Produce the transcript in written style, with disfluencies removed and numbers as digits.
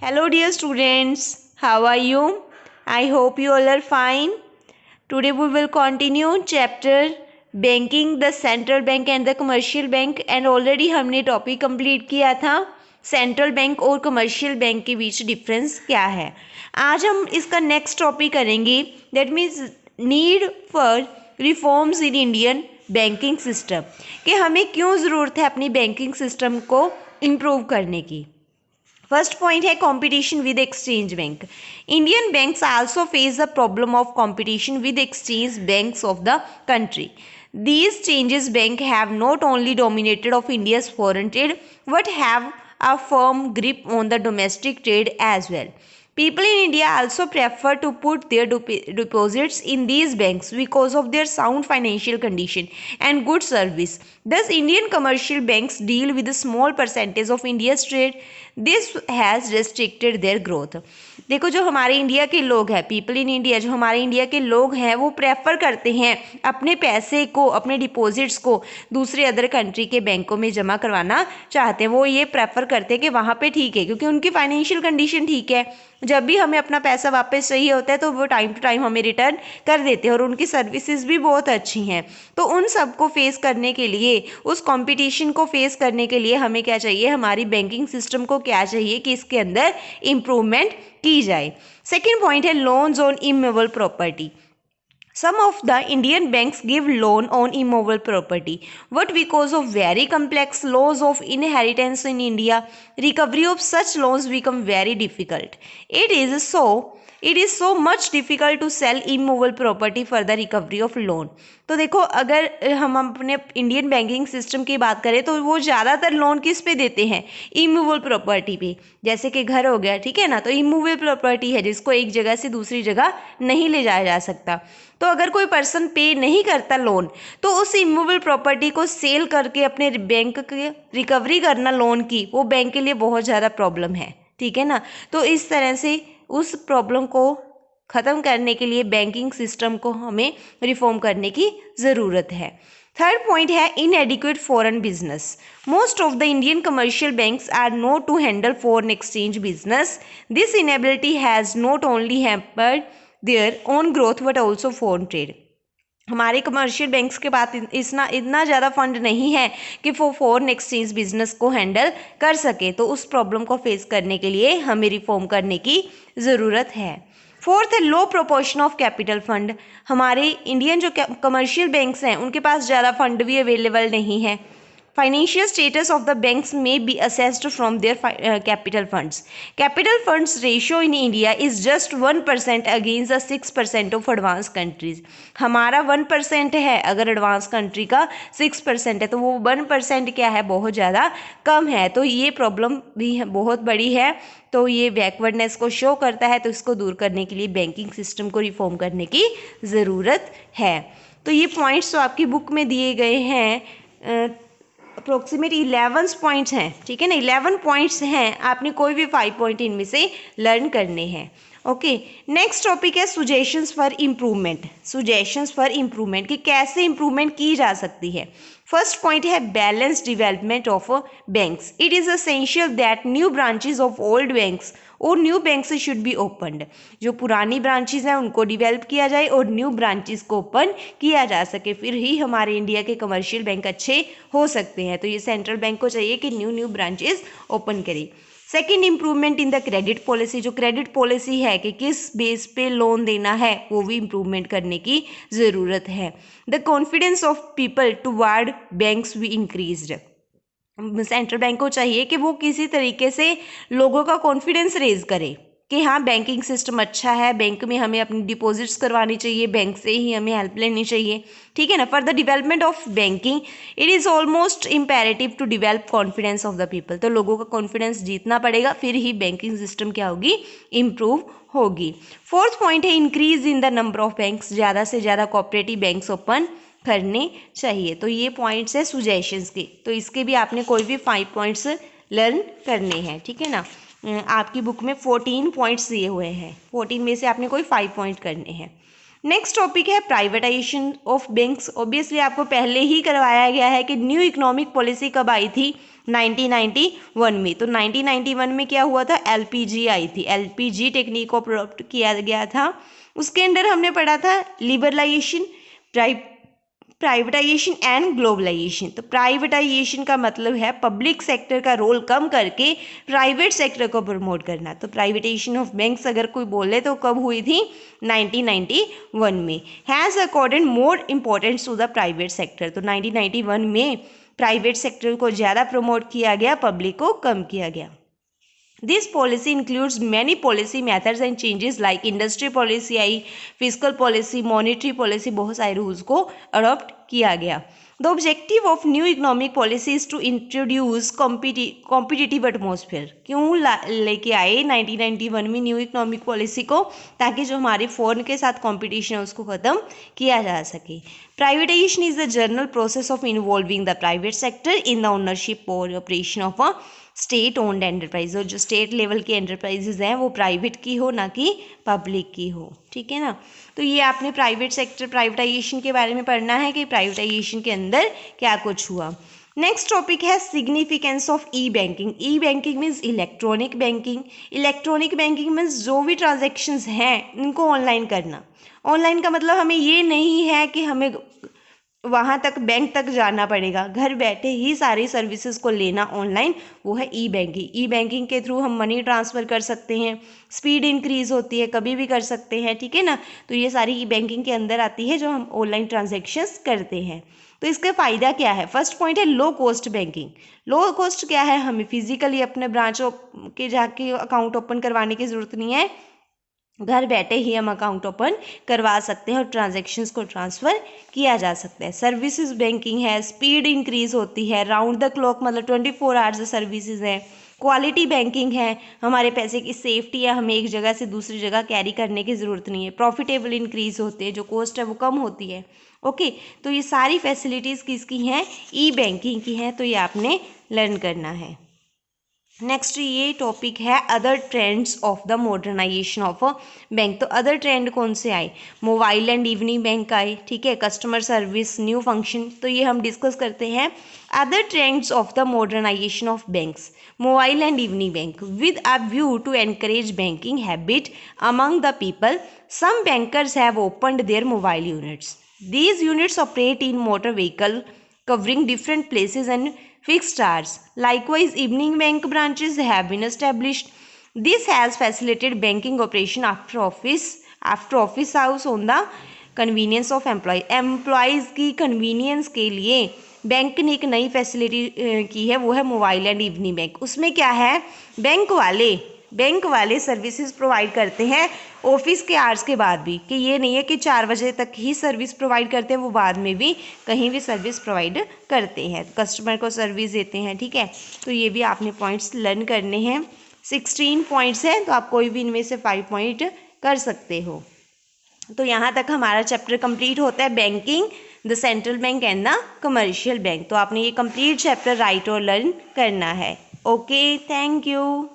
Hello dear students, how are you? I hope you all are fine. Today we will continue chapter banking, the central bank and the commercial bank, and already हमने topic complete किया था central bank और commercial bank के बीच difference क्या है। आज हम इसका नेक्स्ट टॉपिक करेंगे, that means need for reforms in Indian banking system, कि हमें क्यों ज़रूरत है अपनी बैंकिंग सिस्टम को इम्प्रूव करने की। फर्स्ट पॉइंट है competition with exchange bank. Indian banks also face the problem of competition with exchange banks of the country. These changes bank have not only dominated of India's foreign trade but have a firm grip on the domestic trade as well. People in India also prefer to put their deposits in these banks because of their sound financial condition and good service. Thus, Indian commercial banks deal with a small percentage of India's trade. This has restricted their growth. देखो, जो हमारे India के लोग हैं, people in India, जो हमारे India के लोग हैं, वो प्रेफर करते हैं अपने पैसे को, अपने डिपॉजिट्स को दूसरे अदर कंट्री के बैंकों में जमा करवाना चाहते हैं। वो ये प्रेफर करते हैं कि वहाँ पे ठीक है, क्योंकि उनकी फाइनेंशियल कंडीशन ठीक है। जब भी हमें अपना पैसा वापस चाहिए होता है तो वो टाइम टू टाइम हमें रिटर्न कर देते हैं और उनकी सर्विसेज भी बहुत अच्छी हैं। तो उन सब को फेस करने के लिए, उस कंपटीशन को फेस करने के लिए हमें क्या चाहिए, हमारी बैंकिंग सिस्टम को क्या चाहिए कि इसके अंदर इम्प्रूवमेंट की जाए। सेकेंड पॉइंट है loans on immovable property. Some of the Indian banks give loan on immovable property, but because of very complex laws of inheritance in India, recovery of such loans become very difficult. It is so much difficult to sell immovable property for the recovery of loan. तो देखो, अगर हम अपने Indian banking system की बात करें तो वो ज़्यादातर लोन किस पे देते हैं, इमूवेबल प्रॉपर्टी पे। जैसे कि घर हो गया, ठीक है ना, तो इमूवेबल प्रॉपर्टी है जिसको एक जगह से दूसरी जगह नहीं ले जाया जा सकता। तो अगर कोई पर्सन पे नहीं करता लोन, तो उस इमूवेबल प्रॉपर्टी को सेल करके अपने बैंक की रिकवरी करना लोन की, वो बैंक के लिए बहुत ज़्यादा प्रॉब्लम है, ठीक है ना। तो इस तरह से उस प्रॉब्लम को ख़त्म करने के लिए बैंकिंग सिस्टम को हमें रिफॉर्म करने की ज़रूरत है। थर्ड पॉइंट है inadequate foreign business. Most of the Indian commercial banks are not to handle foreign exchange business. This inability has not only hampered their own growth but also foreign trade. हमारे commercial banks के पास इतना ज़्यादा fund नहीं है कि वो foreign exchange business को हैंडल कर सके। तो उस प्रॉब्लम को फेस करने के लिए हमें रिफॉर्म करने की ज़रूरत है। फोर्थ है लो प्रोपोर्शन ऑफ कैपिटल फंड. हमारे इंडियन जो कमर्शियल बैंक्स हैं उनके पास ज़्यादा फंड भी अवेलेबल नहीं है. Financial status of the banks may be assessed from their capital funds. Capital funds ratio in India is just 1% against the 6% of advanced countries. हमारा 1% है, अगर एडवांस कंट्री का 6% है, तो वो 1% क्या है, बहुत ज़्यादा कम है। तो ये प्रॉब्लम भी है, बहुत बड़ी है। तो ये बैकवर्डनेस को शो करता है। तो इसको दूर करने के लिए बैंकिंग सिस्टम को रिफॉर्म करने की ज़रूरत है। तो ये पॉइंट्स तो आपकी बुक में दिए गए हैं, अप्रोक्सीमेट 11 पॉइंट्स हैं, ठीक है ना, 11 पॉइंट्स हैं। आपने कोई भी 5 पॉइंट इनमें से लर्न करने हैं। ओके, नेक्स्ट टॉपिक है suggestions for improvement. Suggestions for improvement, कि कैसे इम्प्रूवमेंट की जा सकती है। फर्स्ट पॉइंट है balance development of banks. It is essential that new branches of old banks और new banks should be opened. जो पुरानी ब्रांचेज हैं उनको डिवेल्प किया जाए और न्यू ब्रांचेज को ओपन किया जा सके, फिर ही हमारे इंडिया के कमर्शियल बैंक अच्छे हो सकते हैं। तो ये सेंट्रल बैंक को चाहिए कि न्यू ब्रांचेज ओपन करे। Second, improvement in the credit policy. जो क्रेडिट पॉलिसी है कि किस बेस पे लोन देना है, वो भी इम्प्रूवमेंट करने की ज़रूरत है। The confidence of people toward banks भी इंक्रीज्ड. सेंट्रल बैंक को चाहिए कि वो किसी तरीके से लोगों का कॉन्फिडेंस रेज करे कि हाँ, बैंकिंग सिस्टम अच्छा है, बैंक में हमें अपनी डिपॉजिट्स करवानी चाहिए, बैंक से ही हमें हेल्प लेनी चाहिए, ठीक है ना। For the development of banking it is almost imperative to develop confidence of the people. तो लोगों का कॉन्फिडेंस जीतना पड़ेगा, फिर ही बैंकिंग सिस्टम क्या होगी, इम्प्रूव होगी. फोर्थ पॉइंट है increase in the number of banks. ज़्यादा से ज़्यादा कोऑपरेटिव बैंक्स ओपन करने चाहिए. तो ये पॉइंट्स है सुजेशंस के. तो इसके भी आपने कोई भी 5 पॉइंट्स लर्न करने हैं, ठीक है ना। आपकी बुक में 14 पॉइंट्स दिए हुए हैं, 14 में से आपने कोई 5 पॉइंट करने हैं. नेक्स्ट टॉपिक है प्राइवेटाइजेशन ऑफ बैंक्स। ऑब्वियसली आपको पहले ही करवाया गया है कि न्यू इकोनॉमिक पॉलिसी कब आई थी, 1991 में। तो 1991 में क्या हुआ था, एलपीजी आई थी, एलपीजी टेक्निक को अडॉप्ट किया गया था। उसके अंदर हमने पढ़ा था लिबरलाइजेशन, प्राइवेटाइजेशन एंड ग्लोबलाइजेशन। तो प्राइवेटाइजेशन का मतलब है पब्लिक सेक्टर का रोल कम करके प्राइवेट सेक्टर को प्रमोट करना। तो प्राइवेटाइजेशन ऑफ बैंक्स अगर कोई बोले तो कब हुई थी, 1991 में। Has accorded more importance to the private sector. तो 1991 में प्राइवेट सेक्टर को ज़्यादा प्रमोट किया गया, पब्लिक को कम किया गया। This policy includes many policy methods and changes like industry policy I, fiscal policy, monetary policy, बहुत सारे रूल्स को अडॉप्ट किया गया। The objective of new economic policy is to introduce competitive atmosphere। क्यों लेके आए 1991 में न्यू इकोनॉमिक पॉलिसी को, ताकि जो हमारे फॉरेन के साथ कंपटीशन है उसको ख़त्म किया जा सके। Privatisation is the general process of involving the private sector in the ownership और operation of a state owned enterprise. और जो स्टेट लेवल की एंटरप्राइजेज हैं वो प्राइवेट की हो, ना कि पब्लिक की हो, ठीक है ना। तो ये आपने प्राइवेट सेक्टर प्राइवेटाइजेशन के बारे में पढ़ना है कि प्राइवेटाइजेशन के अंदर क्या कुछ हुआ। नेक्स्ट टॉपिक है significance of E banking. E banking means electronic banking. Electronic banking means जो भी ट्रांजेक्शन्स हैं इनको ऑनलाइन करना। ऑनलाइन का मतलब हमें ये नहीं है कि हमें वहाँ तक बैंक तक जाना पड़ेगा, घर बैठे ही सारी सर्विसेज को लेना ऑनलाइन, वो है ई बैंकिंग। ई बैंकिंग के थ्रू हम मनी ट्रांसफ़र कर सकते हैं, स्पीड इंक्रीज़ होती है, कभी भी कर सकते हैं, ठीक है ना। तो ये सारी ई बैंकिंग के अंदर आती है जो हम ऑनलाइन ट्रांजेक्शन्स करते हैं। तो इसका फ़ायदा क्या है, फर्स्ट पॉइंट है low cost banking. Low cost क्या है, हमें फिजिकली अपने ब्रांचों के जाके अकाउंट ओपन करवाने की ज़रूरत नहीं है, घर बैठे ही हम अकाउंट ओपन करवा सकते हैं और ट्रांजैक्शंस को ट्रांसफ़र किया जा सकता है। सर्विसेज बैंकिंग है, स्पीड इंक्रीज़ होती है, राउंड द क्लॉक मतलब 24 आवर्स सर्विसेज है। क्वालिटी बैंकिंग है, हमारे पैसे की सेफ्टी है, हमें एक जगह से दूसरी जगह कैरी करने की ज़रूरत नहीं है। प्रॉफिटेबल इंक्रीज़ होते हैं, जो कॉस्ट है वो कम होती है। ओके, तो ये सारी फैसिलिटीज़ किसकी हैं, ई बैंकिंग की हैं। तो ये आपने लर्न करना है। नेक्स्ट ये टॉपिक है other trends of the modernisation of a bank. तो अदर ट्रेंड कौन से आए, मोबाइल एंड इवनिंग बैंक आए, ठीक है, कस्टमर सर्विस, न्यू फंक्शन। तो ये हम डिस्कस करते हैं other trends of the modernisation of banks. Mobile and evening bank with a view to encourage banking habit among the people, some bankers have opened their mobile units. These units operate in motor vehicle covering different places and fixed hours. Likewise, evening bank branches have been established. This has facilitated banking operation after office hours on the convenience of employees. Employees की convenience के लिए bank ने एक नई facility की है, वो है मोबाइल एंड इवनिंग बैंक। उसमें क्या है, बैंक वाले सर्विसेज प्रोवाइड करते हैं ऑफिस के आवर्स के बाद भी, कि ये नहीं है कि 4 बजे तक ही सर्विस प्रोवाइड करते हैं, वो बाद में भी कहीं भी सर्विस प्रोवाइड करते हैं, कस्टमर को सर्विस देते हैं, ठीक है। तो ये भी आपने पॉइंट्स लर्न करने हैं। 16 पॉइंट्स हैं, तो आप कोई भी इनमें से 5 पॉइंट कर सकते हो। तो यहाँ तक हमारा चैप्टर कंप्लीट होता है, banking, the central bank and the commercial bank. तो आपने ये कंप्लीट चैप्टर राइट और लर्न करना है। Okay, thank you.